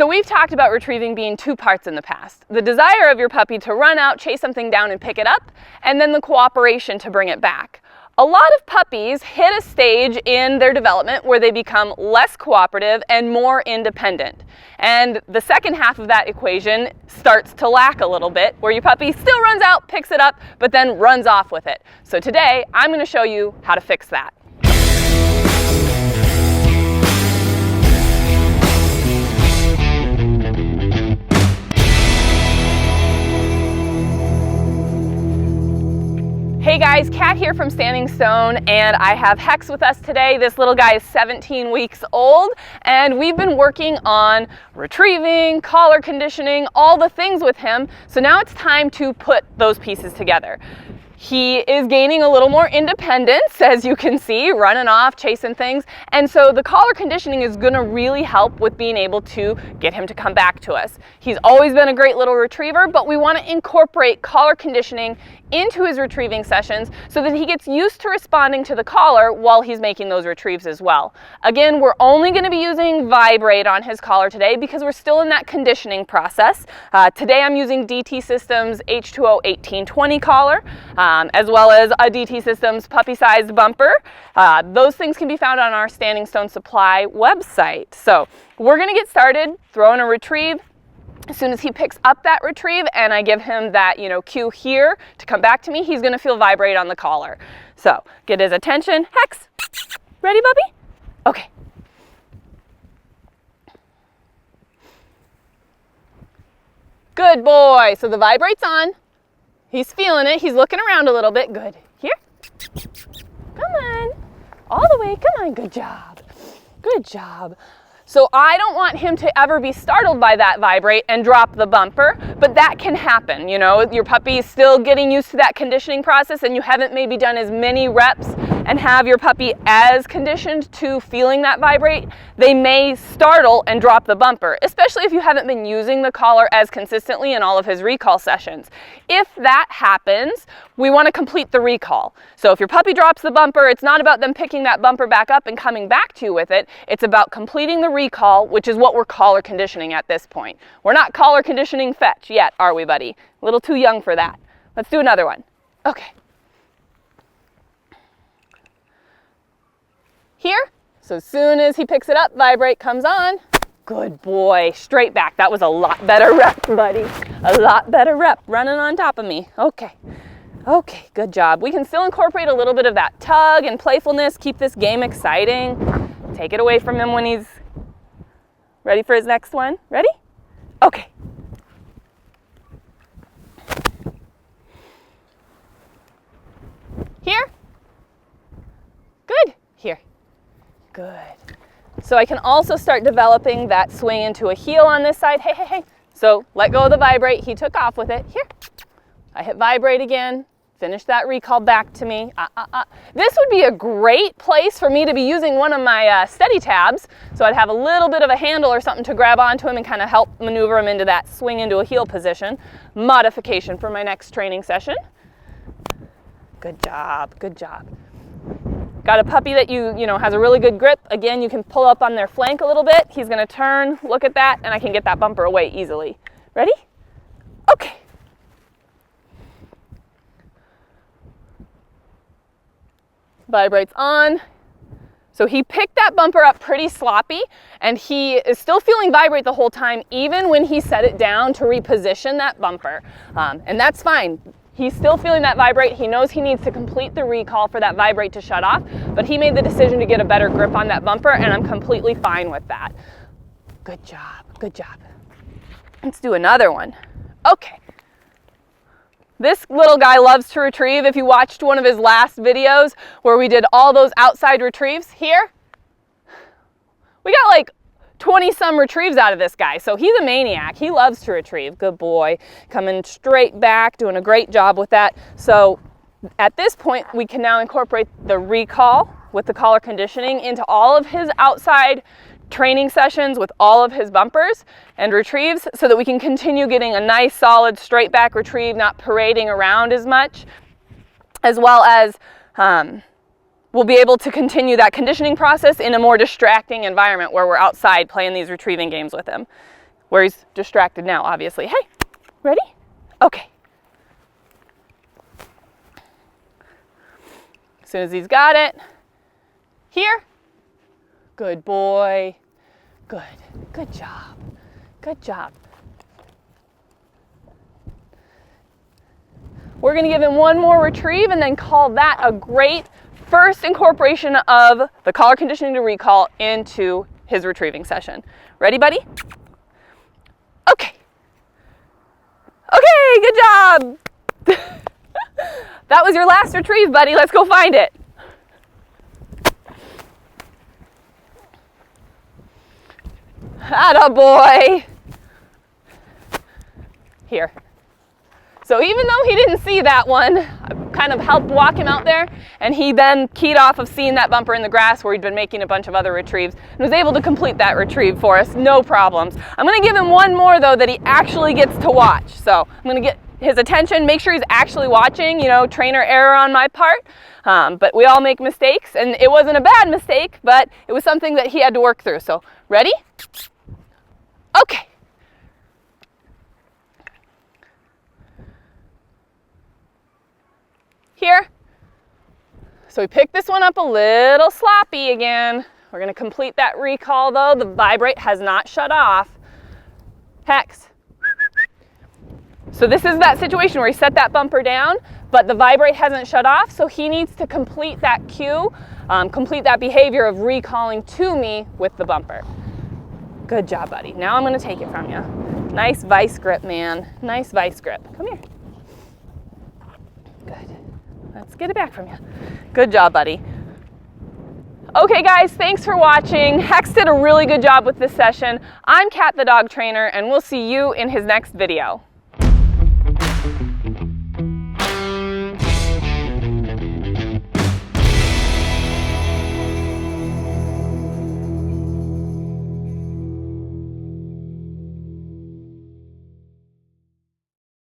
So we've talked about retrieving being two parts in the past. The desire of your puppy to run out, chase something down and pick it up, and then the cooperation to bring it back. A lot of puppies hit a stage in their development where they become less cooperative and more independent. And the second half of that equation starts to lack a little bit, where your puppy still runs out, picks it up, but then runs off with it. So today, I'm going to show you how to fix that. Hey guys, Kat here from Standing Stone, and I have Hex with us today. This little guy is 17 weeks old, and we've been working on retrieving, collar conditioning, all the things with him. So now it's time to put those pieces together. He is gaining a little more independence, as you can see, running off, chasing things. And so the collar conditioning is going to really help with being able to get him to come back to us. He's always been a great little retriever, but we want to incorporate collar conditioning into his retrieving sessions so that he gets used to responding to the collar while he's making those retrieves as well. Again, we're only going to be using Vibrate on his collar today because we're still in that conditioning process. Today I'm using DT Systems H2O 1820 collar, as well as a DT Systems puppy-sized bumper. Those things can be found on our Standing Stone Supply website. So we're going to get started throwing a retrieve. As soon as he picks up that retrieve and I give him that, cue here to come back to me, he's going to feel Vibrate on the collar. So get his attention. Hex, ready, Bubby? Okay. Good boy. So the Vibrate's on. He's feeling it. He's looking around a little bit. Good. Here. Come on. All the way. Come on. Good job. Good job. So I don't want him to ever be startled by that Vibrate and drop the bumper, but that can happen. Your puppy is still getting used to that conditioning process and you haven't maybe done as many reps and have your puppy as conditioned to feeling that Vibrate. They may startle and drop the bumper, especially if you haven't been using the collar as consistently in all of his recall sessions. If that happens, we want to complete the recall. So if your puppy drops the bumper, it's not about them picking that bumper back up and coming back to you with it. It's about completing the recall, which is what we're collar conditioning at this point. We're not collar conditioning fetch yet, are we, buddy? A little too young for that. Let's do another one. Okay. Here. So as soon as he picks it up, Vibrate comes on. Good boy. Straight back. That was a lot better rep, buddy. A lot better rep running on top of me. Okay. Okay, good job. We can still incorporate a little bit of that tug and playfulness, keep this game exciting. Take it away from him when he's ready for his next one. Ready? Okay. Here. Good. Here. Good. So I can also start developing that swing into a heel on this side. Hey, hey, hey. So let go of the Vibrate. He took off with it. Here. I hit Vibrate again. Finish that recall back to me. This would be a great place for me to be using one of my steady tabs. So I'd have a little bit of a handle or something to grab onto him and kind of help maneuver him into that swing into a heel position. Modification for my next training session. Good job. Good job. Got a puppy that you know has a really good grip. Again, you can pull up on their flank a little bit. He's going to turn, look at that, and I can get that bumper away easily. Ready? Okay. Vibrate's on. So he picked that bumper up pretty sloppy, and he is still feeling Vibrate the whole time, even when he set it down to reposition that bumper. And that's fine. He's still feeling that Vibrate. He knows he needs to complete the recall for that Vibrate to shut off, but he made the decision to get a better grip on that bumper, and I'm completely fine with that. Good job, good job. Let's do another one. Okay. This little guy loves to retrieve. If you watched one of his last videos where we did all those outside retrieves, here, we got like 20-some retrieves out of this guy. So he's a maniac. He loves to retrieve. Good boy. Coming straight back, doing a great job with that. So at this point, we can now incorporate the recall with the collar conditioning into all of his outside training sessions with all of his bumpers and retrieves so that we can continue getting a nice solid straight back retrieve, not parading around as much, as well as we'll be able to continue that conditioning process in a more distracting environment where we're outside playing these retrieving games with him. where he's distracted now, obviously. Hey, ready? Okay. As soon as he's got it, here. Good boy. Good. Good job. Good job. We're going to give him one more retrieve and then call that a great first incorporation of the collar conditioning to recall into his retrieving session. Ready, buddy? Okay. Okay, good job. That was your last retrieve, buddy. Let's go find it. Atta boy. Here. So even though he didn't see that one, I kind of helped walk him out there, and he then keyed off of seeing that bumper in the grass where he'd been making a bunch of other retrieves and was able to complete that retrieve for us, no problems. I'm going to give him one more though that he actually gets to watch. So I'm going to get his attention, make sure he's actually watching, you know, trainer error on my part. But we all make mistakes, and it wasn't a bad mistake, but it was something that he had to work through. So ready? Okay. Here. So we picked this one up a little sloppy again. We're going to complete that recall though. The vibrate has not shut off. Hex. So this is that situation where he set that bumper down, but the vibrate hasn't shut off, so he needs to complete that cue, complete that behavior of recalling to me with the bumper. Good job, buddy. Now I'm going to take it from you. Nice vice grip, man. Nice vice grip. Come here. Good. Let's get it back from you. Good job, buddy. Okay, guys, thanks for watching. Hex did a really good job with this session. I'm Kat, the dog trainer, and we'll see you in his next video.